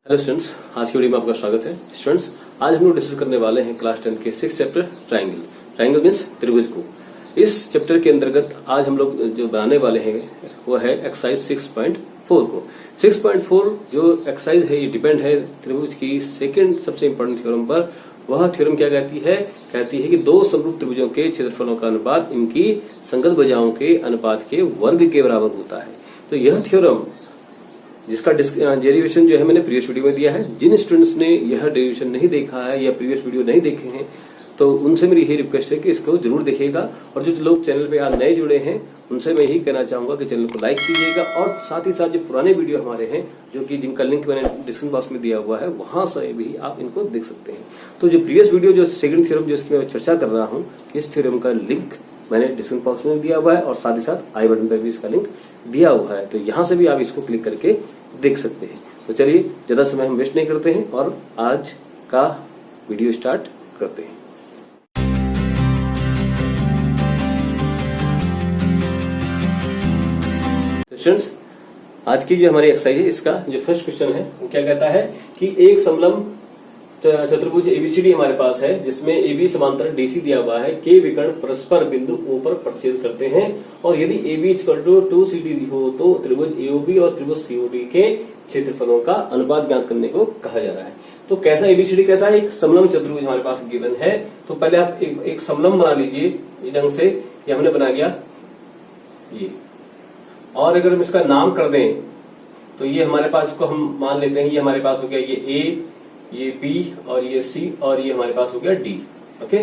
Hello students, आज की video में आपका स्वागत है। स्टूडेंट्स, आज हम लोग डिस्कस करने वाले हैं क्लास 10 के 6 चैप्टर ट्राइंगल मींस त्रिभुज को। इस चैप्टर के अंतर्गत आज हम लोग जो बनाने वाले हैं वो है एक्सरसाइज 6.4 को। 6.4 जो एक्सरसाइज है ये डिपेंड है त्रिभुज की सेकंड सबसे इंपॉर्टेंट थ्योरम पर। वह थ्योरम क्या कहती है कि दो समरूप त्रिभुजों के क्षेत्रफलों का अनुपात इनकी संगत भुजाओं के अनुपात के वर्ग के बराबर होता है। तो यह थ्योरम जिसका डेरिवेशन जो है मैंने प्रीवियस वीडियो में दिया है। जिन स्टूडेंट्स ने यह डेरिवेशन नहीं देखा है या प्रीवियस वीडियो नहीं देखे हैं तो उनसे मेरी यही रिक्वेस्ट है कि इसको जरूर देखिएगा। और जो लोग चैनल पे आज नए जुड़े हैं उनसे मैं यही कहना चाहूंगा कि चैनल को लाइक कीजिएगा और साथ ही साथ जो पुराने वीडियो हमारे हैं जो कि जिनका लिंक मैंने डिस्क्रिप्शन बॉक्स में दिया हुआ है वहां से भी आप इनको देख सकते हैं। तो जो प्रीवियस वीडियो जो सेकंड थ्योरम जो इसकी मैं चर्चा कर रहा हूँ, इस थ्योरम का लिंक मैंने डिस्क्रिप्शन बॉक्स में दिया हुआ है और साथ ही साथ आई बटन पर भी इसका लिंक दिया हुआ है। तो यहां से भी आप इसको क्लिक करके देख सकते हैं। तो चलिए ज्यादा समय हम वेस्ट नहीं करते हैं और आज का वीडियो स्टार्ट करते हैं। स्टूडेंट्स, आज की जो हमारी एक्सरसाइज है इसका जो फर्स्ट क्वेश्चन है वो क्या कहता है कि एक समलंब चतुर्भुज एबीसीडी हमारे पास है जिसमें एबी समांतर डीसी दिया हुआ है के विकर्ण परस्पर बिंदु ओ पर प्रतिच्छेद करते हैं और यदि AB = 2CD हो तो त्रिभुज AOB और त्रिभुज COD के क्षेत्रफलों का अनुपात ज्ञात करने को कहा जा रहा है। तो कैसा एबीसीडी कैसा है? एक समलंब चतुर्भुज हमारे पास गिवन है। तो पहले आप एक समलंब बना लीजिए इस ढंग से। ये हमने बना लिया ये, और अगर हम इसका नाम कर दें तो ये हमारे पास इसको हम मान लेते हैं ये हमारे पास हो गया ये A, ये B और ये C और ये हमारे पास हो गया D। ओके,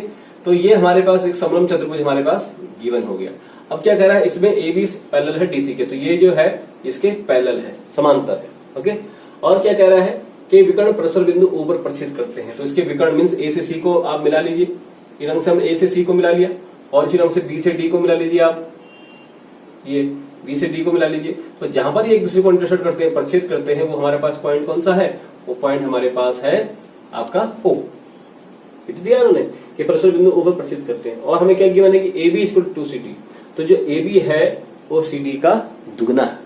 तो ये हमारे पास एक समलंब चतुर्भुज हमारे पास गिवन हो गया। अब क्या कह रहा है, इसमें AB पैरेलल है DC के, तो ये जो है इसके पैरेलल है, समांतर है। ओके, और क्या कह रहा है कि विकर्ण परस्पर बिंदु O पर प्रतिच्छेद करते हैं। तो इसके विकर्ण मींस A से C को आप मिला लीजिए। इस ढंग से हमने A से C को मिला लिया और इसी ढंग से B से D को मिला लीजिए। आप ये B से D को मिला लीजिए। तो जहां पर ये एक दूसरे को इंटरसेक्ट करते हैं, प्रतिच्छेद करते हैं, वो हमारे पास पॉइंट कौन सा है? वो पॉइंट हमारे पास है आपका O। ये तो दिया उन्होंने कि परस्पर बिंदु O पर प्रतिच्छेद करते हैं। और हमें क्या गिवन है कि AB = 2CD। तो जो AB है वो CD का दुगना है।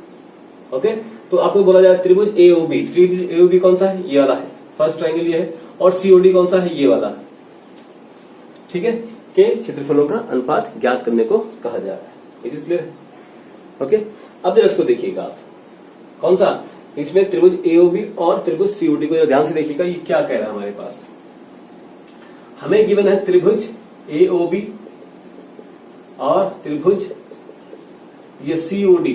ओके, तो आपको बोला जाए त्रिभुज AOB। त्रिभुज AOB कौन सा है? ये वाला है, फर्स्ट ट्राइंगल ये है। और COD कौन सा है? ये वाला। ठीक है, के क्षेत्रफलों का अनुपात ज्ञात करने को कहा जा रहा है। It is clear? ओके, अब जरा इसको देखिएगा आप, कौन सा इसमें त्रिभुज AOB और त्रिभुज COD को ध्यान से देखिएगा। ये क्या कह रहा है हमारे पास? हमें गिवन है त्रिभुज AOB और त्रिभुज ये COD।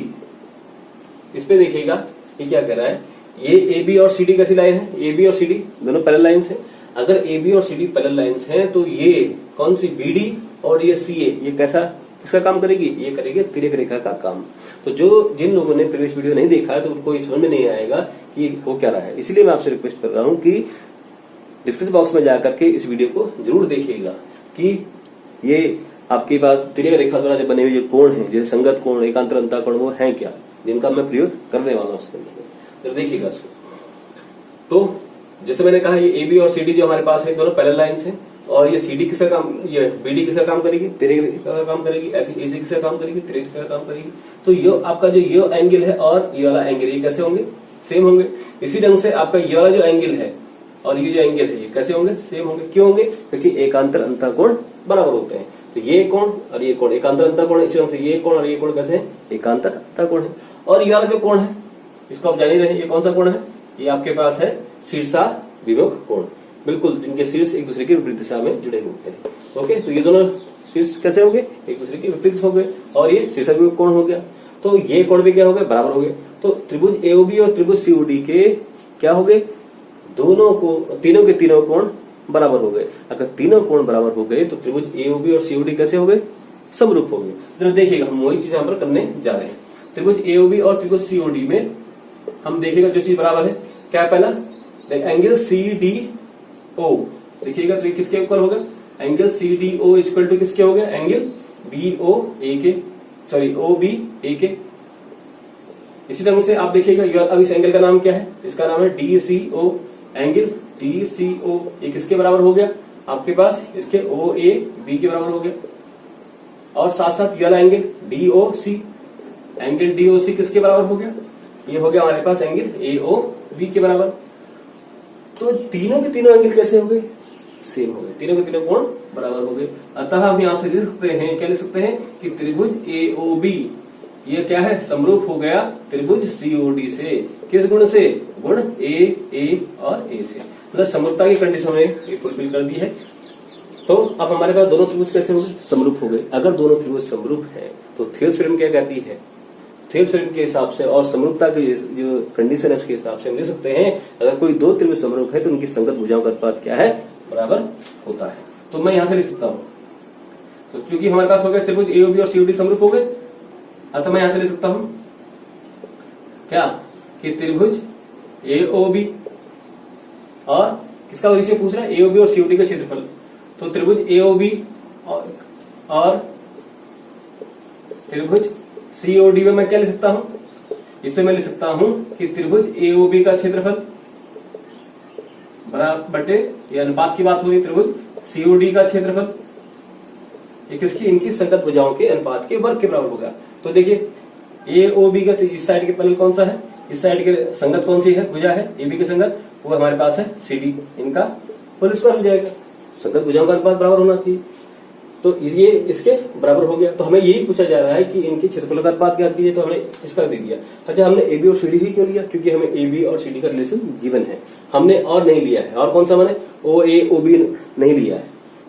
इस पे देखिएगा ये क्या कह रहा है, ये AB और CD कैसी लाइन है? AB और CD दोनों पैरेलल लाइंस हैं। अगर AB और CD पैरेलल लाइंस हैं तो ये कौन सी BD और ये CA ये कैसा किसका काम करेगी? ये करेगी तिर्यक रेखा का काम। तो जिन लोगों ने प्रीवियस वीडियो नहीं देखा है तो उनको समझ में नहीं आएगा कि हो क्या रहा है। इसलिए मैं आपसे रिक्वेस्ट कर रहा हूं कि डिस्क्रिप्शन बॉक्स में जाकर के इस वीडियो को जरूर देखिएगा कि ये आपके पास तिर्यक रेखा द्वारा जो बने हुए जो कोण है, जैसे संगत कोण, एकांतर अंतः कोण, वो है क्या जिनका मैं प्रयोग करने वाला हूं उसके अंदर। तो देखिएगा इसको। तो जैसे मैंने कहा ये AB और CD जो हमारे पास है दोनों पैरेलल लाइंस है। और ये CD किसका काम, ये BD किसका काम करेगी? तिर्यक रेखा का काम करेगी। ऐसी AC किसका काम करेगी? तिर्यक रेखा का काम करेगी। तो ये आपका जो ये एंगल है और ये वाला एंगल ये कैसे होंगे? सेम होंगे। इसी ढंग से आपका ये वाला जो एंगल है और ये जो एंगल है ये कैसे होंगे? सेम होंगे। क्यों होंगे? क्योंकि एकांतर अंतः कोण बराबर होते हैं। तो ये कोण और ये कोण एकांतर अंतः कोण है। इसी ढंग से ये कोण और ये कोण कैसे है? एकांतर अंतः कोण है। और ये वाला जो कोण है इसको आप जान ही रहे हैं, ये कौन सा कोण है? ये आपके पास है शीर्षाभिमुख कोण। बिल्कुल, जिनके शीर्ष एक दूसरे की विपरीत दिशा में जुड़े होते हैं। ओके, तो ये दोनों शीर्ष कैसे हो गए? एक दूसरे के विपरीत हो गए और ये शीर्षाभिमुख कोण हो गया। तो ये कोण भी क्या हो गए? बराबर हो गए। तो त्रिभुज AOB और त्रिभुज COD के क्या हो गए? तीनों के तीनों कोण बराबर हो गए। अगर तीनों कोण बराबर हो गए तो त्रिभुज AOB और COD कैसे हो गए? समरूप हो गए। जरा देखिएगा, हम वही चीज यहाँ पर करने जा रहे हैं। त्रिभुज AOB और त्रिभुज COD में हम देखेगा जो चीज बराबर है क्या? पहला एंगल CDO देखिएगा, तो किसके ऊपर होगा? एंगल CDO इक्वल टू किसके हो गया? एंगल BOA के, सॉरी OBA के। इसी ढंग से आप देखिएगा अब इस एंगल का नाम क्या है? इसका नाम है DCO। एंगल DCO ये किसके बराबर हो गया? आपके पास इसके OAB के बराबर हो गया। और साथ साथ ये वाला एंगल DOC, एंगल DOC किसके बराबर हो गया? ये हो गया हमारे पास एंगल AOB के बराबर। तो तीनों के तीनों एंगल कैसे हो गए? सेम हो गए, तीनों के तीनों कोण बराबर हो गए। अतः हम यहां से लिख सकते हैं, क्या लिख सकते हैं कि त्रिभुज AOB ये क्या है? समरूप हो गया त्रिभुज COD से। किस गुण से? गुण A और A से, मतलब समरूपता की कंडीशन हमने फुलफिल कर दी है। तो अब हमारे पास दोनों त्रिभुज कैसे हो गए? समरूप हो गए। अगर दोनों त्रिभुज समरूप है तो थेल्स थ्योरम क्या कहती है? थेल्स थ्योरम के हिसाब से और समरूपता की जो कंडीशन है उसके हिसाब से हम लिख सकते हैं, अगर कोई दो त्रिभुज समरूप है तो उनकी संगत भुजाओं का अनुपात क्या है? बराबर होता है। तो मैं यहां से लिख सकता हूं, तो क्योंकि हमारे पास हो गया त्रिभुज AOB और COD समरूप हो गए, अतः मैं यहां से लिख सकता हूं क्या कि त्रिभुज AOB और किसका रेशियो पूछ रहा है? AOB और COD का क्षेत्रफल। तो त्रिभुज AOB और त्रिभुज COD में मैं क्या लिख सकता हूं? इसमें मैं लिख सकता हूं कि त्रिभुज AOB का क्षेत्रफल बराबर बटे, ये अनुपात की बात हो रही, त्रिभुज COD का क्षेत्रफल ये किसकी? इनकी संगत भुजाओं के अनुपात के वर्ग के बराबर होगा। तो देखिए AOB का इस साइड के पैरेलल कौन सा है? इस साइड के संगत कौन सी है? भुजा है AB की संगत, वो हमारे पास है CD, इनका होल स्क्वायर हो जाएगा। संगत भुजाओं का अनुपात बराबर होना चाहिए, तो ये इसके बराबर हो गया। तो हमें यही पूछा जा रहा है कि इनके क्षेत्रफल का अनुपात क्या कीजिए, तो हमने इसका दे दिया। अच्छा, हमने AB और CD ही क्यों लिया? क्योंकि हमें AB और CD का रिलेशन गिवन है, हमने और नहीं लिया है। और कौन सा मैंने OA-OB नहीं लिया है।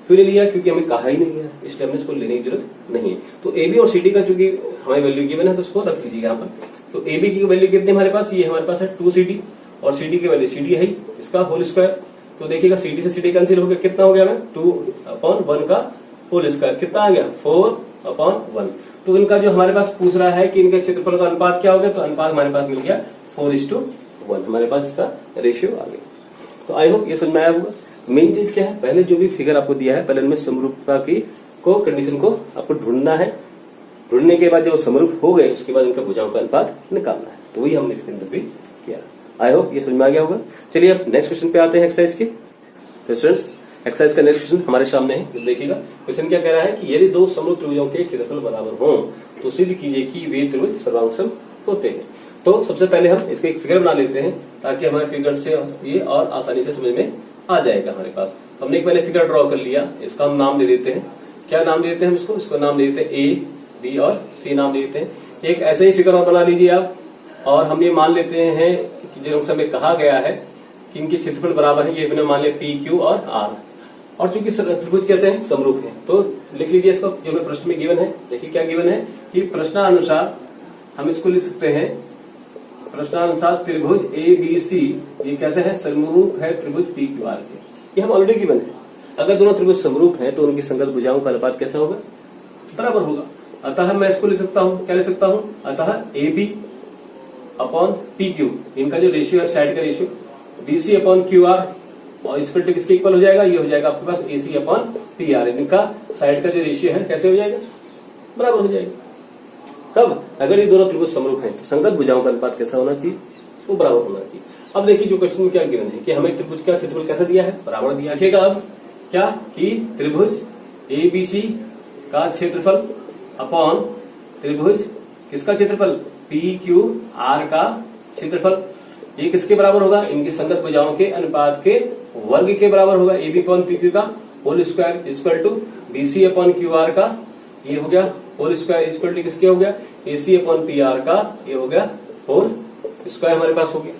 क्यों नहीं लिया? क्योंकि हमें कहा ही नहीं है, इसलिए हमने इसको लेने की जरूरत नहीं है। तो AB और CD का चूंकि हमें वैल्यू गिवन है तो उसको रख लीजिए यहाँ पर। तो AB की वैल्यू कितनी हमारे पास? ये हमारे पास है 2CD, और CD की वैल्यू CD है इसका होल स्क्वायर। तो देखिएगा CD से CD कैंसिल हो गया, कितना हो गया हमें? 2/1 का होल स्क्वायर, कितना आ गया? 4/1। तो इनका जो हमारे पास पूछ रहा है कि इनके क्षेत्रफल का अनुपात क्या हो गया, तो अनुपात हमारे पास मिल गया 4:1, हमारे पास इसका रेशियो आ गया। तो आई होप ये समझ में आया होगा। मेन चीज क्या है, पहले जो भी फिगर आपको दिया है, पहले इनमें समरूपता की कंडीशन को आपको ढूंढना है। ढूंढने के बाद जब समरूप हो गए उसके बाद इनका भुजाओं का अनुपात निकालना है। तो वही हमने इसके अंदर भी किया। आई होप ये समझ में आ गया होगा। चलिए अब नेक्स्ट क्वेश्चन पे आते हैं एक्सरसाइज के। तो स्टूडेंट्स, एक्सरसाइज का नेक्स्ट क्वेश्चन हमारे सामने है, देखिएगा। क्वेश्चन क्या कह रहा है कि यदि दो समरूप त्रिभुजों के क्षेत्रफल बराबर हों तो सिद्ध कीजिए कि वे त्रिभुज सर्वांगसम होते हैं। तो सबसे पहले हम इसके एक फिगर बना लेते हैं ताकि हमारे फिगर से ये और आसानी से समझ में आ जाएगा हमारे पास। तो हमने एक पहले फिगर ड्रॉ कर लिया, इसका हम नाम दे देते हैं। क्या नाम दे देते हैं हम इसको नाम दे देते हैं A, B और C नाम दे देते हैं। एक ऐसे ही फिगर और बना लीजिए आप, और हम ये मान लेते हैं कि जो समय कहा गया है कि इनके क्षेत्रफल बराबर है, ये हमने मान लिया P, Q और R। और चूंकि त्रिभुज कैसे हैं? समरूप हैं। तो लिख लीजिए इसको, जो हमें प्रश्न में गिवन है। देखिए क्या गिवन है कि प्रश्नानुसार हम इसको लिख सकते हैं, प्रश्नानुसार त्रिभुज ABC ये कैसे है? समरूप है त्रिभुज PQR के। ये हम ऑलरेडी गिवन है। अगर दोनों त्रिभुज समरूप हैं तो उनकी संगत भुजाओं का अनुपात कैसा होगा? बराबर होगा। अतः मैं इसको लिख सकता हूँ, क्या लिख सकता हूँ? अतः AB/PQ, इनका जो रेशियो है साइड का रेशियो, BC/QR, और इस पर किसके इक्वल हो जाएगा? ये हो जाएगा आपके पास AC/PR। इनका साइड का जो रेशियो है कैसे हो जाएगा? बराबर हो जाएगा। कब? अगर ये दोनों त्रिभुज समरूप हैं तो संगत भुजाओं का अनुपात कैसा होना चाहिए? वो बराबर होना चाहिए। अब देखिए जो क्वेश्चन में क्या गिवन है कि हमें त्रिभुज का क्षेत्रफल कैसा दिया है? बराबर दिया। देखिएगा अब क्या कि त्रिभुज ABC का क्षेत्रफल अपॉन त्रिभुज किसका क्षेत्रफल? PQR का क्षेत्रफल, ये किसके बराबर होगा? इनकी संगत भुजाओं के अनुपात के वर्ग के बराबर होगा। AB/PQ का whole square equal to BC/QR का, ये हो गया होल स्क्वायर इक्वल टू किसके हो गया? AC/PR का, ये हो गया होल स्क्वायर हमारे पास हो गया।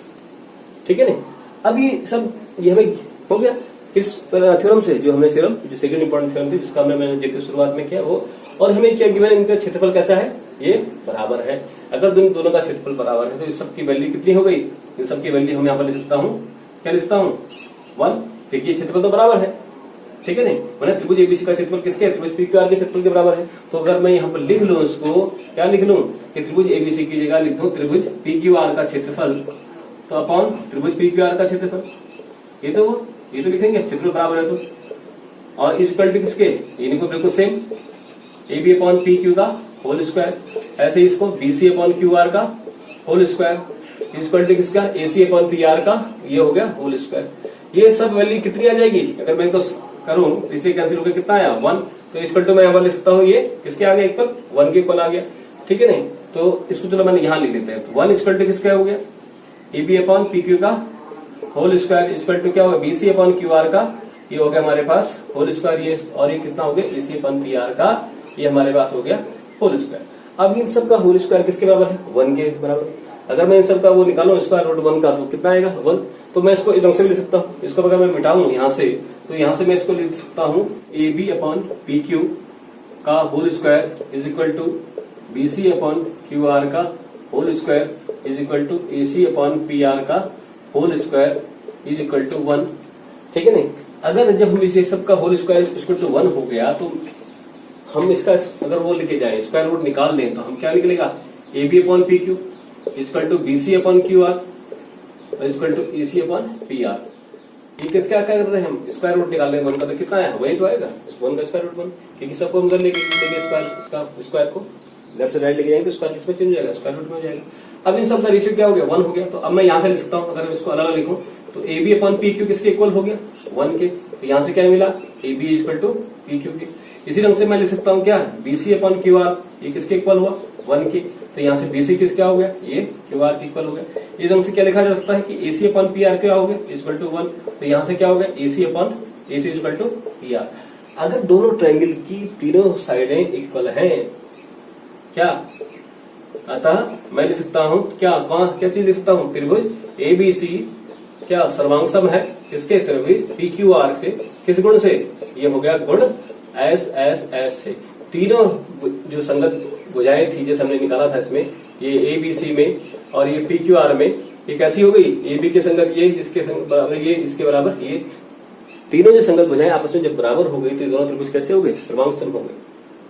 ठीक है नहीं? अब ये सब ये हमें हो गया किस थ्योरम से? जो हमने थ्योरम, जो सेकंड इंपॉर्टेंट थ्योरम थी जिसका मैंने जितनी शुरुआत में किया वो। और हमें क्या गिवन? इनका क्षेत्रफल कैसा है? ये बराबर है। अगर दोनों का क्षेत्रफल बराबर है तो इस सबकी वैल्यू कितनी हो गई? इन सबकी वैल्यू हम यहाँ पर लिख सकता हूँ, क्या लिखता हूँ? 1, क्योंकि क्षेत्रफल तो बराबर है। ठीक है नहीं? मैंने त्रिभुज ABC का क्षेत्रफल किसके? त्रिभुज PQR के क्षेत्रफल के बराबर है। तो अगर मैं यहाँ पर लिख लूँ इसको, क्या लिख लूँ कि त्रिभुज ABC की जगह लिख दूं त्रिभुज PQR का क्षेत्रफल, तो अपॉन त्रिभुज PQR का क्षेत्रफल, ये तो लिखेंगे, क्षेत्रफल बराबर है तो। और इक्वल टू किसके? इनको बिल्कुल सेम, AB/PQ का होल स्क्वायर। ऐसे इसको BC/QR का होल स्क्वायर इक्वल टू किसका? AC/PR का, ये हो गया होल स्क्वायर। ये सब वैल्यू कितनी आ जाएगी? अगर मैं इनको करूं तो इसे कैंसिल होकर कितना आया? 1। तो इक्वल टू मैं यहाँ पर लिख सकता हूँ, ये किसके आ गया? इक्वल 1 के इक्वल आ गया। ठीक है नहीं? तो इसको चलो मैंने यहाँ लिख देते हैं। तो 1 इक्वल टू किसका हो गया? AB/PQ का होल स्क्वायर इक्वल टू क्या होगा, बीसी अपॉन क्यू आर का, ये हो गया हमारे पास होल स्क्वायर, ये और ये कितना हो गया, एसी अपॉन पी आर का, ये हमारे पास हो गया होल स्क्वायर। अब इन सब का होल स्क्वायर किसके बराबर है, 1 के बराबर। अगर मैं इन सब का वो निकालूं स्क्वायर रूट 1 का तो कितना आएगा 1, तो मैं इसको इस ढंग से भी लिख सकता हूँ। इसको अगर मैं मिटाऊं यहाँ से, तो यहाँ से मैं इसको लिख सकता हूँ A B upon P Q का whole square is equal to B C upon Q R का whole square is equal to A C upon P R का whole square is equal to 1। ठीक है नहीं, अगर जब हम इसे सबका होल स्क्वायर इक्वल टू 1 हो गया तो हम इसका अगर वो लेके जाए स्क्वायर रूट निकाल लें तो हम क्या निकलेगा, A B upon P Q equal to B C upon Q R equal to A C upon P R. ये किसका क्या कर रहे हैं हम, स्क्वायर रूट निकाल रहे हैं 1 का, तो कितना आया, वही तो आएगा 1 का स्क्वायर रूट 1, क्योंकि सबको हम लेके स्क्वायर को लेफ्ट से राइट लेके जाएंगे तो स्क्वायर किसमें चेंज हो जाएगा, स्क्वायर रूट में हो जाएगा। अब इन सब का रेशियो क्या हो गया, 1 हो गया। तो अब मैं यहाँ से लिख सकता हूँ, अगर मैं इसको अलग अलग लिखूं तो A B upon P Q किसके इक्वल हो गया, 1 के। तो यहाँ से क्या मिला, A B equal to P Q के। इसी ढंग से मैं लिख सकता हूँ क्या, B C upon Q R, ये किसके इक्वल हुआ, 1 के। तो यहाँ से बी सी किस क्या हो गया, ये क्यू आर के इक्वल हो गया। इस ढंग से क्या लिखा जा सकता है कि ए सी अपॉन पी आर क्या हो गया, इक्वल टू 1। तो यहाँ से क्या हो गया, A C upon A C equal to P R. अगर दोनों ट्रायंगल की तीनों साइडें इक्वल हैं क्या, अतः मैं लिख सकता हूं क्या चीज लिख सकता हूं, त्रिभुज एबीसी क्या सर्वांग है किसके, त्रिभुज पी क्यू आर से, किस गुण से, ये हो गया गुण एस एस एस से। तीनों जो संगत भुजाएं थी जैसे हमने निकाला था इसमें, ये एबीसी में और ये पी क्यू आर में, ये कैसी हो गई, ए बी के संगत ये इसके बराबर, ये इसके बराबर, ये तीनों जो संगत भुजाएं आपस में जब बराबर हो गई तो दोनों त्रिभुज कैसे हो गए, सर्वांग हो गए।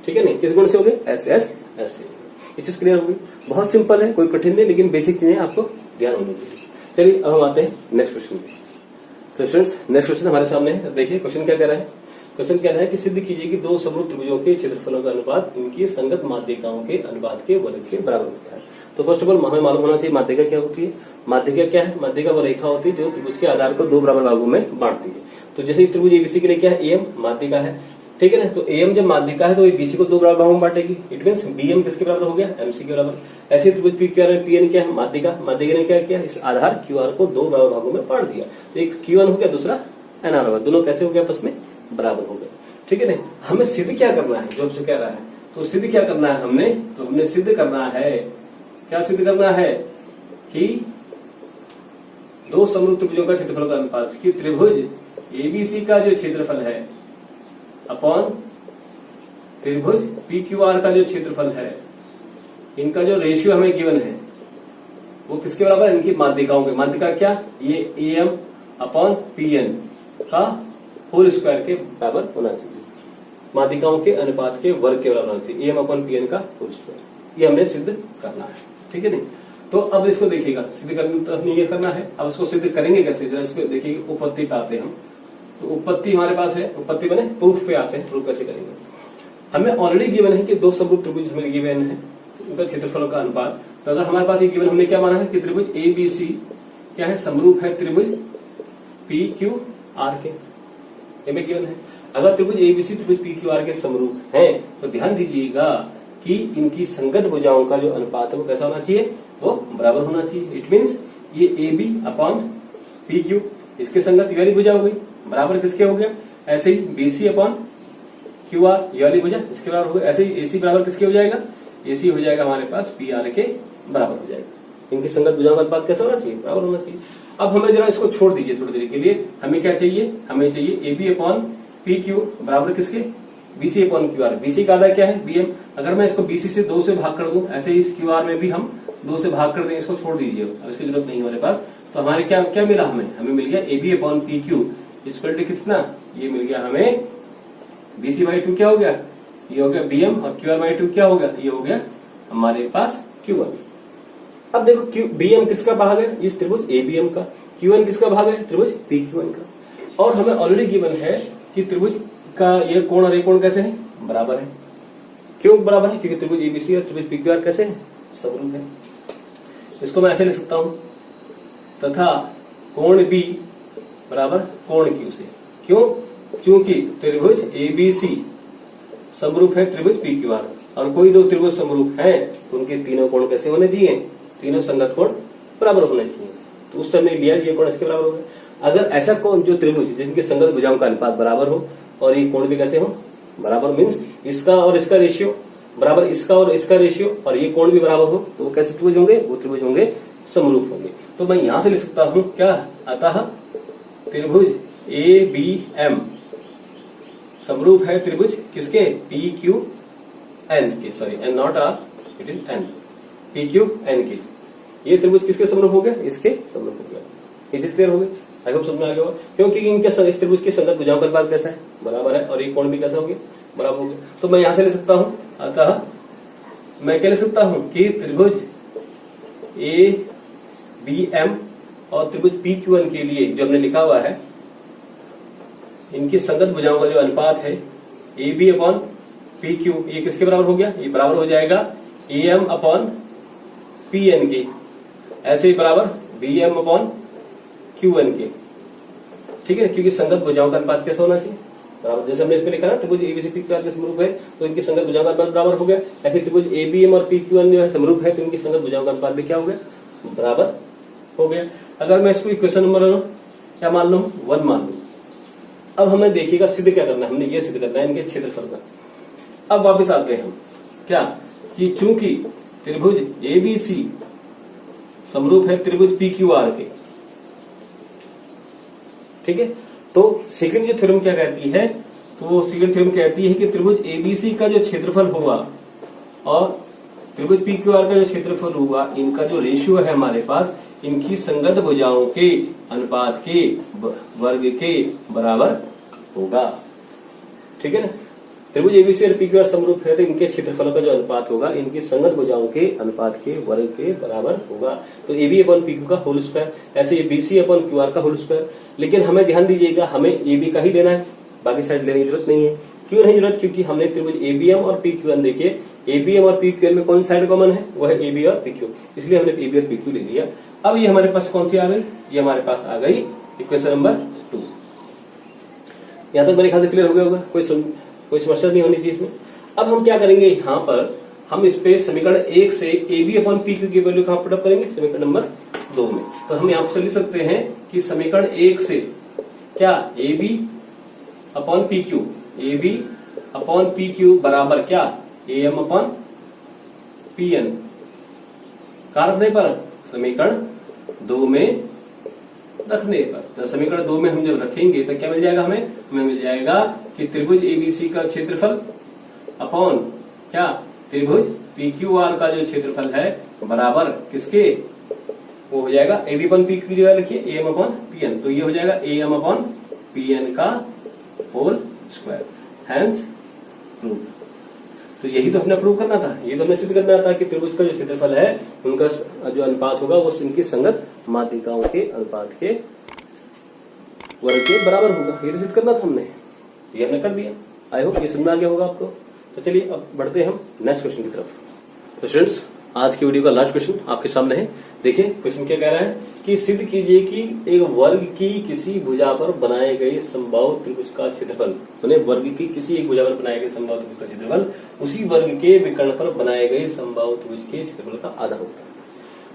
ठीक है नहीं, किस गुण से हो गए, एस एस एस से। ये चीज क्लियर होगी, बहुत सिंपल है, कोई कठिन नहीं, लेकिन बेसिक चीजें आपको ध्यान होनी चाहिए। चलिए अब हम आते हैं नेक्स्ट क्वेश्चन में। तो स्टूडेंट्स नेक्स्ट क्वेश्चन हमारे सामने है, देखिए क्वेश्चन क्या कह रहा है। क्वेश्चन कह रहा है कि सिद्ध कीजिए कि दो समरूप त्रिभुजों के क्षेत्रफलों का अनुपात इनकी संगत माध्यिकाओं के अनुपात के वर्ग के बराबर होता है। तो फर्स्ट ऑफ ऑल हमें मालूम होना चाहिए माध्यिका क्या होती है। माध्यिका क्या है, माध्यिका वो रेखा होती है जो त्रिभुज के आधार को 2 बराबर भागों में बांटती है। तो जैसे त्रिभुज एबीसी के लिए क्या है, एम माध्यिका है, ठीक है ना। तो एम जब माध्यिका है तो ये बीसी को 2 बराबर भागों में बांटेगी, इट मींस बीएम किसके बराबर हो गया, एमसी के बराबर। ऐसे त्रिभुज पी क्यू आर में पीएन क्या है, माध्यिका, माध्यिका ने क्या किया, इस आधार क्यू आर को 2 बराबर भागों में बांट दिया। तो एक Q1 हो गया, दूसरा एनआर हो गया, दोनों कैसे हो गया, आपस में बराबर हो गए। ठीक है ना। हमें सिद्ध क्या करना है, जो आपसे कह रहा है, तो सिद्ध क्या करना है हमने, तो हमने सिद्ध करना है, क्या सिद्ध करना है कि दो समरूप त्रिभुजों का क्षेत्रफल का अनुपात, कि त्रिभुज एबीसी का जो क्षेत्रफल है अपॉन त्रिभुज पी क्यू आर का जो क्षेत्रफल है, इनका जो रेशियो हमें गिवन है वो किसके बराबर है, इनकी माध्यिकाओं के। माध्यिका क्या, ये एम अपॉन पीएन का होल स्क्वायर के बराबर होना चाहिए, माध्यिकाओं के अनुपात के वर्ग के बराबर होना चाहिए, एम अपॉन पीएन का होल स्क्वायर। ये हमने सिद्ध करना है, ठीक है नहीं। तो अब इसको देखिएगा, सिद्ध करने तो हमने ये करना है। अब इसको सिद्ध करेंगे कैसे, जरा इसको देखिए, उपपत्ति पे आते हैं हम। तो उपपत्ति हमारे पास है, उपपत्ति बने प्रूफ पे आते हैं, प्रूफ कैसे करेंगे। हमें ऑलरेडी गिवन है कि दो समरूप त्रिभुज हमें गिवन है, उनका क्षेत्रफलों का अनुपात। तो अगर हमारे पास ये गिवन, हमने क्या माना है कि त्रिभुज एबीसी क्या है, समरूप है त्रिभुज पी क्यू आर के, हमें गिवन है। अगर त्रिभुज एबीसी त्रिभुज पी क्यू आर के समरूप है तो ध्यान दीजिएगा कि इनकी संगत भुजाओं का जो अनुपात है वो कैसा होना चाहिए, वो बराबर होना चाहिए। इट मीन्स ये A B upon P Q, इसके संगत ये वाली भुजा हो गई, बराबर किसके हो गया, ऐसे ही बीसी अपॉन क्यू आर, ये वाली भुजा इसके बराबर हो गई। ऐसे ही एसी बराबर किसके हो जाएगा, एसी हो जाएगा हमारे पास पी आर के बराबर हो जाएगा। इनकी संगत भुजाओं का अनुपात कैसा होना चाहिए, बराबर होना चाहिए। अब हमें जरा इसको छोड़ दीजिए थोड़ी देर के लिए। हमें क्या चाहिए, हमें चाहिए A B upon P Q बराबर किसके, BC upon Q R. BC का आधा क्या है, बीएम। अगर मैं इसको बीसी से 2 से भाग कर दूं, ऐसे ही इस क्यू आर में भी हम 2 से भाग कर दें, इसको छोड़ दीजिए, अब इसकी जरूरत नहीं है हमारे पास। तो हमारे क्या क्या मिला, हमें मिल गया A B upon P Q equal to कितना, ये मिल गया हमें बीसी बाई 2 क्या हो गया, ये हो गया बीएम, और क्यू आर बाई 2 क्या हो गया, ये हो गया हमारे पास क्यू1। अब देखो बीएम किसका भाग है, इस त्रिभुज एबीएम का, क्यू1 किसका भाग है, त्रिभुज पीक्यू1 का। और हमें ऑलरेडी गिवन है कि त्रिभुज का ये कोण और ये कोण कैसे है, बराबर है। क्यों बराबर है, क्योंकि त्रिभुज एबीसी और त्रिभुज पीक्यूआर कैसे है, समरूप है। इसको मैं ऐसे लिख सकता हूं, तथा कोण बी बराबर कोण क्यू से। क्यों, क्योंकि त्रिभुज एबीसी समरूप है त्रिभुज पीक्यूआर, और कोई दो त्रिभुज समरूप हैं तो उनके तीनों कोण कैसे होने चाहिए, तीनों संगत कोण बराबर होने चाहिए। तो उस समय लिया ये कोण इसके बराबर होगा। अगर ऐसा कोण जो त्रिभुज जिनके संगत भुजाओं का अनुपात बराबर हो और ये कोण भी कैसे हो बराबर, मीन्स इसका और इसका रेशियो बराबर, इसका और इसका रेशियो, और ये कोण भी बराबर हो, तो वो कैसे त्रिभुज होंगे, वो त्रिभुज होंगे समरूप होंगे। तो मैं यहां से लिख सकता हूं क्या आता है, त्रिभुज ABM समरूप है त्रिभुज किसके, PQN के, sorry N not R, it is N, PQN के। ये त्रिभुज किसके समरूप हो गया, इसके समरूप हो गया। ये चीज क्लियर हो गई, आई होप समझ में आ गया होगा। क्योंकि इनके इस त्रिभुज के संगत भुजाओं का अनुपात कैसा है, बराबर है, और ये कोण भी कैसा हो गया, बराबर हो गया। तो मैं यहां से लिख सकता हूं, अतः मैं क्या लिख सकता हूं कि त्रिभुज ABM और त्रिभुज PQN के लिए जो हमने लिखा हुआ है, इनकी संगत भुजाओं का जो अनुपात है AB अपॉन PQ, ये किसके बराबर हो गया, ये बराबर हो जाएगा AM अपॉन PN के, ऐसे ही बराबर BM अपॉन QN के, ठीक है। क्योंकि संगत भुजाओं का अनुपात कैसा होना चाहिए, बराबर। जैसे हमने इसमें लिखा ना त्रिभुज ABC PQR के समरूप है, तो इनकी संगत भुजाओं का अनुपात बराबर हो गया। ऐसे त्रिभुज ABM और PQN जो है समरूप है, तो इनकी संगत भुजाओं का अनुपात भी क्या हो गया, बराबर हो गया। अगर मैं इसको इक्वेशन नंबर क्या मान लूं, 1 मान लूं। अब हमें देखिएगा सिद्ध क्या करना है, हमने ये सिद्ध करना है इनके क्षेत्रफल का। अब वापस आते हैं हम क्या, कि चूंकि त्रिभुज ABC समरूप है त्रिभुज PQR के, ठीक है। तो सेकंड जो थ्योरम क्या कहती है, तो वो सेकंड थ्योरम कहती है कि त्रिभुज ABC का जो क्षेत्रफल होगा और त्रिभुज PQR का जो क्षेत्रफल होगा, इनका जो रेशियो है हमारे पास, इनकी संगत भुजाओं के अनुपात के वर्ग के बराबर होगा, ठीक है ना। त्रिभुज ABC और PQR समरूप है, तो इनके क्षेत्रफलों का जो अनुपात होगा, इनकी संगत भुजाओं के अनुपात के वर्ग के बराबर होगा। तो AB अपॉन PQ का होल स्क्वायर, ऐसे BC अपॉन QR का होल स्क्वायर। लेकिन हमें ध्यान दीजिएगा, हमें AB का ही देना है, बाकी साइड लेने की जरूरत नहीं है। क्यों नहीं जरूरत, क्योंकि हमने त्रिभुज ABM और PQN देखे, ABM और PQN में कौन साइड कॉमन है, वो है AB और PQ, इसलिए हमने AB और PQ ले लिया। अब ये हमारे पास कौन सी आ गई, ये हमारे पास आ गई इक्वेशन नंबर 2। यहां तक मेरे ख्याल से क्लियर हो गया होगा, कोई समस्या नहीं होनी चाहिए इसमें। अब हम क्या करेंगे, यहां पर हम इस पे समीकरण 1 से AB अपॉन PQ की वैल्यू कहां पुट अप करेंगे, समीकरण नंबर 2 में। तो हम यहां से लिख सकते हैं कि समीकरण 1 से क्या, AB upon PQ, AB upon PQ बराबर क्या, AM अपॉन PN, कारक पर समीकरण 2 में रखने पर। तो समीकरण 2 में हम जब रखेंगे तो क्या मिल जाएगा, हमें मिल जाएगा कि त्रिभुज ABC का क्षेत्रफल अपॉन क्या, त्रिभुज PQR का जो क्षेत्रफल है बराबर किसके, वो हो जाएगा AB अपॉन PQ की जगह लिखिए AM अपॉन PN, तो ये हो जाएगा AM अपॉन PN का होल स्क्वायर, हैंस प्रूव। तो यही तो हमने प्रूव करना था, ये तो हमें सिद्ध करना था कि त्रिभुज का जो क्षेत्रफल है, उनका जो अनुपात होगा वो इनकी संगत माध्यिकाओं के अनुपात के वर्ग के बराबर होगा। ये तो सिद्ध करना था हमने, ये हमने कर दिया। आई होप ये समझ में आ गया होगा आपको। तो चलिए अब बढ़ते हैं हम नेक्स्ट क्वेश्चन की तरफ। तो स्टूडेंट्स, आज की वीडियो का लास्ट क्वेश्चन आपके सामने है। देखिए क्वेश्चन क्या कह रहा है कि सिद्ध कीजिए कि एक वर्ग की किसी भुजा पर बनाए गए समबाहु त्रिभुज का क्षेत्रफल, माने वर्ग की किसी एक भुजा पर बनाए गए समबाहु त्रिभुज का क्षेत्रफल उसी वर्ग के विकर्ण पर बनाए गए समबाहु त्रिभुज के क्षेत्रफल का आधा होता है।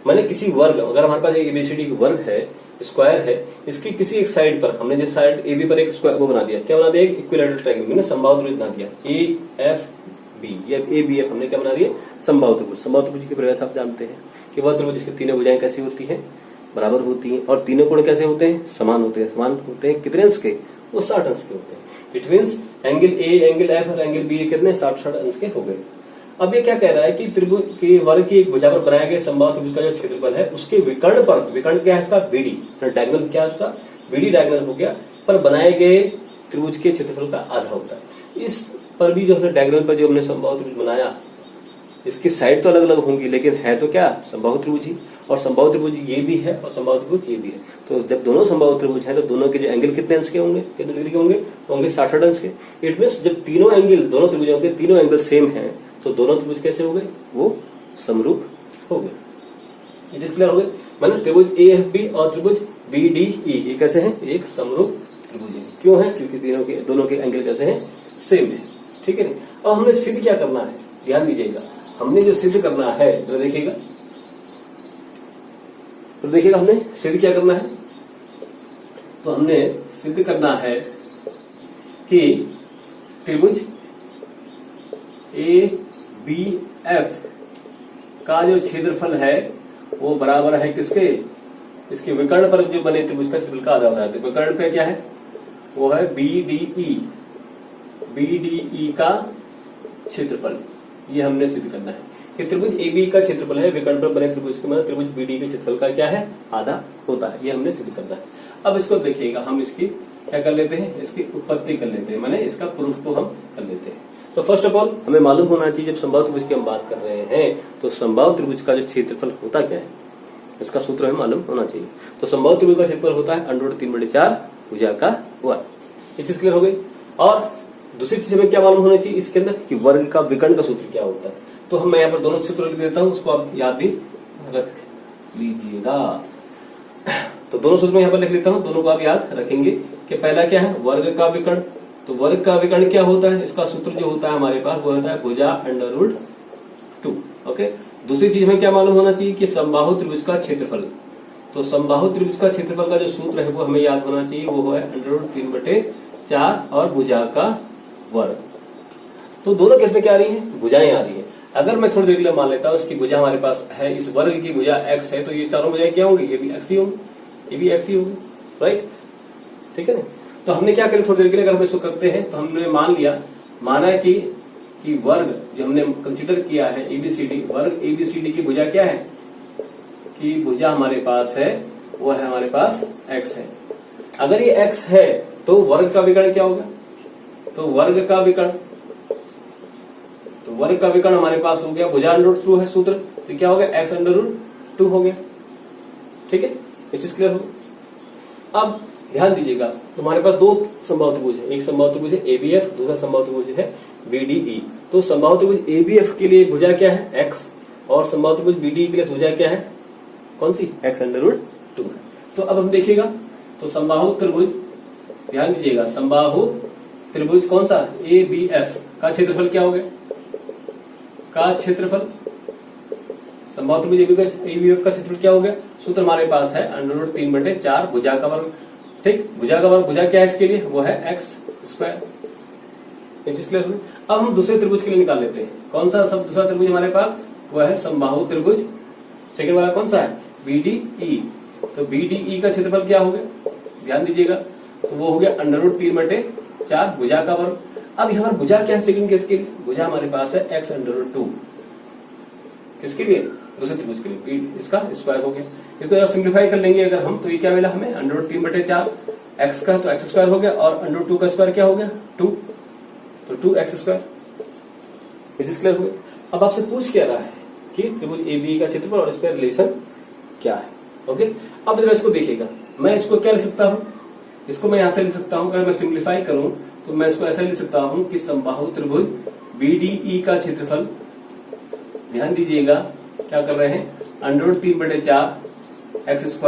माने किसी वर्ग, अगर हमारे पास एक ABCD वर्ग है, स्क्वायर है, इसकी किसी एक साइड पर हमने जिस साइड AB पर एक स्क्वायर वो बना दिया, क्या बना दिया, एक इक्विलैटरल ट्रायंगल में समबाहु त्रिभुज बना दिया, AFB या ABF हमने क्या बना दिया, समबाहु त्रिभुज। समबाहु त्रिभुज की परिभाषा आप जानते हैं कि वह त्रिभुज जिसकी तीनों भुजाएं कैसी होती हैं, बराबर होती हैं, और तीनों कोण कैसे होते हैं, समान होते हैं। समान होते हैं कितने अंश के, वो 60 अंश के होते हैं। It means angle A, angle F और एंगल B कितने 60 अंश के हो गए। अब ये क्या कह रहा है कि त्रिभुज के वर्ग की एक भुजा पर बनाए गए समबाहु त्रिभुज का जो क्षेत्रफल है, उसके विकर्ण पर, विकर्ण क्या है इसका, BD, डायगोनल क्या है उसका, BD डायगोनल हो गया, पर बनाए गए त्रिभुज के क्षेत्रफल का आधा होता है। इस पर भी जो हमने डायगोनल पर जो हमने समबाहु त्रिभुज बनाया, इसकी साइड तो अलग अलग होंगी, लेकिन है तो क्या, समबाहु त्रिभुज ही। और समबाहु त्रिभुज ये भी है और समबाहु त्रिभुज ये भी है। तो जब दोनों समबाहु त्रिभुज हैं, तो दोनों के जो एंगल कितने अंश के होंगे, कितने डिग्री के होंगे, होंगे 60 अंश के। इट मीन्स जब तीनों एंगल, दोनों त्रिभुजों के तीनों एंगल सेम हैं, तो दोनों त्रिभुज कैसे हो गए, वो समरूप हो गए। ये चीज क्लियर हो गई। माने त्रिभुज AFB और त्रिभुज BDE ये कैसे हैं, एक समरूप त्रिभुज है। क्यों है, क्योंकि दोनों के एंगल कैसे हैं, सेम है, ठीक है। अब हमने सिद्ध क्या करना है, ध्यान दीजिएगा, हमने जो सिद्ध करना है, तो देखिएगा तो देखिएगा हमने सिद्ध क्या करना है, तो हमने सिद्ध करना है कि त्रिभुज ABF का जो क्षेत्रफल है वो बराबर है किसके, इसके विकर्ण पर जो बने त्रिभुज का क्षेत्रफल का आधा होता है। विकर्ण पे क्या है, वो है BDE का क्षेत्रफल। ये हमने सिद्ध करना है कि त्रिभुज AB का क्षेत्रफल है, विकर्ण पर बने त्रिभुज के मतलब त्रिभुज BD के क्षेत्रफल का क्या है, आधा होता है। ये हमने सिद्ध करना है। अब इसको देखिएगा, हम इसकी क्या कर लेते हैं, इसकी उत्पत्ति कर लेते हैं, माने इसका प्रूफ को हम कर लेते हैं। तो फर्स्ट ऑफ ऑल हमें मालूम होना चाहिए, जब समबाहु त्रिभुज की हम बात कर रहे हैं तो समबाहु त्रिभुज का जो क्षेत्रफल होता क्या है, इसका सूत्र हमें मालूम होना चाहिए। तो समबाहु त्रिभुज का क्षेत्रफल होता है √3/4 भुजा का वर्ग। ये चीज क्लियर हो गई। और दूसरी चीज हमें क्या मालूम होना चाहिए इसके अंदर, कि वर्ग का विकर्ण का सूत्र क्या होता है। तो हम मैं यहाँ पर दोनों सूत्र लिख देता हूँ, उसको आप याद भी रख लीजिएगा। तो दोनों सूत्र में यहाँ पर लिख लेता हूँ, दोनों को आप याद रखेंगे कि पहला क्या है, वर्ग का विकर्ण। तो वर्ग का विकर्ण क्या होता है, इसका सूत्र जो होता है हमारे पास वो होता है भुजा √2। ओके। दूसरी चीज हमें क्या मालूम होना चाहिए कि समबाहु त्रिभुज का क्षेत्रफल। तो समबाहु त्रिभुज का क्षेत्रफल का जो सूत्र है वो हमें याद होना चाहिए, वो है √3/4 और भुजा का वर्ग। तो दोनों केस में क्या आ रही है, भुजाएं आ रही है। अगर मैं थोड़ी देर के लिए मान लेता हूं इसकी भुजा हमारे पास है, इस वर्ग की भुजा x है, तो ये चारों भुजाएं क्या होंगी, ये भी x ही होंगी, ये भी x ही होंगी, राइट। ठीक है ना। तो हमने क्या करें थोड़ी देर के लिए, अगर हम इसको करते हैं तो हमने माना कि वर्ग जो हमने कंसीडर किया है ABCD, वर्ग ABCD की भुजा क्या है, कि भुजा हमारे पास है वो है हमारे पास x है। अगर ये x है तो वर्ग का विकर्ण क्या होगा, तो वर्ग का विकर्ण हमारे पास हो गया भुजा √2 है सूत्र, तो क्या हो गया x √2 हो गया। ठीक है, ये चीज क्लियर हो गई। अब ध्यान दीजिएगा, तुम्हारे पास दो समबाहु त्रिभुज है, एक समबाहु त्रिभुज है ABF, दूसरा समबाहु त्रिभुज है BDE। तो समबाहु त्रिभुज ABF के लिए भुजा क्या है, x, और समबाहु त्रिभुज BDE के लिए भुजा क्या है, कौन सी, x √2 है। तो अब हम देखिएगा, तो समबाहु त्रिभुज, ध्यान दीजिएगा, समबाहु त्रिभुज कौन सा, ABF का क्षेत्रफल क्या हो गया, का क्षेत्रफल, समबाहु त्रिभुज ABF का क्षेत्रफल क्या हो गया, सूत्र हमारे पास है √3/4 भुजा का वर्ग। ठीक, भुजा का वर्ग, भुजा क्या है इसके लिए, वो है x²। क्लियर हो गई। अब हम दूसरे त्रिभुज के लिए निकाल लेते हैं, कौन सा सब दूसरा त्रिभुज हमारे पास, वो है समबाहु त्रिभुज, सेकंड वाला कौन सा है, BDE। तो BDE का क्षेत्रफल क्या हो गया, ध्यान दीजिएगा, तो वो हो गया √3/4 भुजा का वर्ग। अब यहाँ पर भुजा क्या है सेकंड केस के लिए, भुजा हमारे पास है x √2, किसके लिए, दूसरे त्रिभुज के लिए, इसका स्क्वायर हो गया। इसको अगर सिंप्लीफाई कर लेंगे अगर हम, तो ये क्या मिला हमें, √3/4 x का, तो x² हो गया, और √2 का स्क्वायर क्या हो गया, 2, तो 2x²। क्लियर हो गया। अब आपसे पूछ क्या रहा है कि त्रिभुज ABE का क्षेत्रफल और इसका रिलेशन क्या है। ओके। अब जरा इसको देखिएगा, मैं इसको क्या लिख सकता हूं, इसको मैं यहां से लिख सकता हूं, अगर मैं सिंप्लीफाई करूं तो मैं इसको ऐसा लिख सकता हूं कि समबाहु त्रिभुज BDE का क्षेत्रफल, ध्यान दीजिएगा क्या कर रहे हैं, √3/4 x²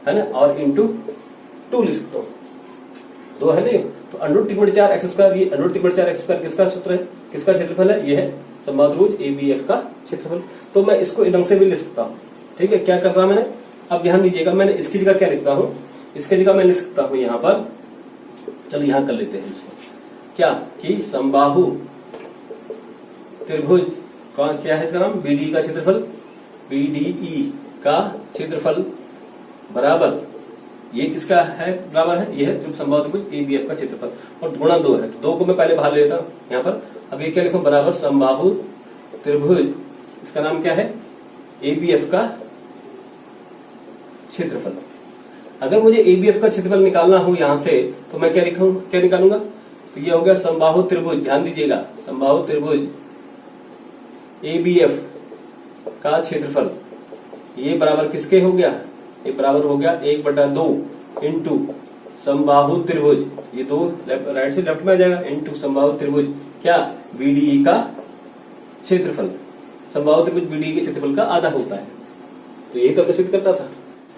है ना, और इंटू 2 लिख सकता हूं, 2 है नहीं, तो √3/4 x², ये √3/4 x² किसका सूत्र है, किसका क्षेत्रफल है, ये है समबाहु त्रिभुज ABF का क्षेत्रफल। तो मैं इसको ढंग से भी लिख सकता हूं। ठीक है, क्या कर रहा मैंने, अब ध्यान दीजिएगा, मैंने इसकी जगह क्या लिखता हूं, इसकी जगह मैं लिख सकता हूं यहां पर, चलो यहां कर लेते हैं इसको, क्या कि समबाहु त्रिभुज कौन क्या है, इसका नाम BDE का क्षेत्रफल, BDE का क्षेत्रफल बराबर, ये किसका है बराबर है, ये है समबाहु त्रिभुज ABF का क्षेत्रफल, और गुणा 2 है, तो 2 को मैं पहले बाहर ले लेता हूं यहाँ पर। अब ये क्या लिखूं, बराबर समबाहु त्रिभुज, इसका नाम क्या है, ABF का क्षेत्रफल। अगर मुझे ABF का क्षेत्रफल निकालना हो यहां से, तो मैं क्या निकालूंगा, तो ये हो गया समबाहु त्रिभुज, ध्यान दीजिएगा, समबाहु त्रिभुज ABF का क्षेत्रफल, ये बराबर किसके हो गया, ये बराबर हो गया 1/2 इंटू समबाहु त्रिभुज, ये 2 राइट से लेफ्ट में आ जाएगा, इंटू समबाहु त्रिभुज क्या, BDE का क्षेत्रफल। समबाहु त्रिभुज BDE के क्षेत्रफल का आधा होता है, तो यही तो सिद्ध करता था।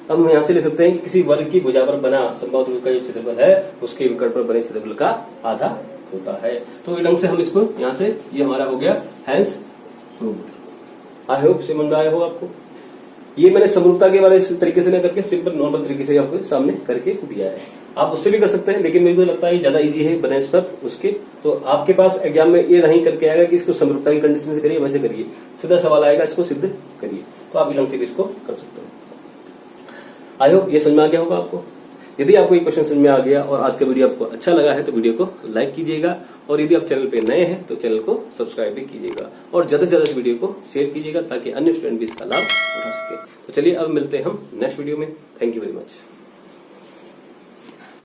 अब हम यहां से ले सकते हैं कि किसी वर्ग की भुजा पर बना समबाहु त्रिभुज का जो क्षेत्रफल है उसके विकर्ण पर बने क्षेत्रफल का आधा होता है। तो इस ढंग से हम इसको यहां से, ये हमारा हो गया हैंस प्रूव्ड। आई होप समझ में आया हो आपको। ये मैंने समरूपता के वाले इस तरीके से ना करके सिंपल नॉर्मल तरीके से आपको सामने करके दिया है। आप उससे भी कर सकते हैं, लेकिन मेरे को लगता है ज्यादा इजी है बनस्पत उसके। तो आपके पास एग्जाम में ये नहीं करके आएगा कि इसको समरूपता की कंडीशन से करिए, वैसे करिए, सीधा सवाल आएगा इसको सिद्ध करिए। तो आप बिलोंग से इसको कर सकते हो। आई होप ये समझ में आ गया होगा आपको। यदि आपको ये क्वेश्चन समझ में आ गया और आज का वीडियो आपको अच्छा लगा है तो वीडियो को लाइक कीजिएगा, और यदि आप चैनल पे नए हैं तो चैनल को सब्सक्राइब भी कीजिएगा, और ज्यादा से ज्यादा इस वीडियो को शेयर कीजिएगा ताकि अन्य स्टूडेंट भी इसका लाभ उठा सके। तो चलिए अब मिलते हैं हम नेक्स्ट वीडियो में। Thank you very much.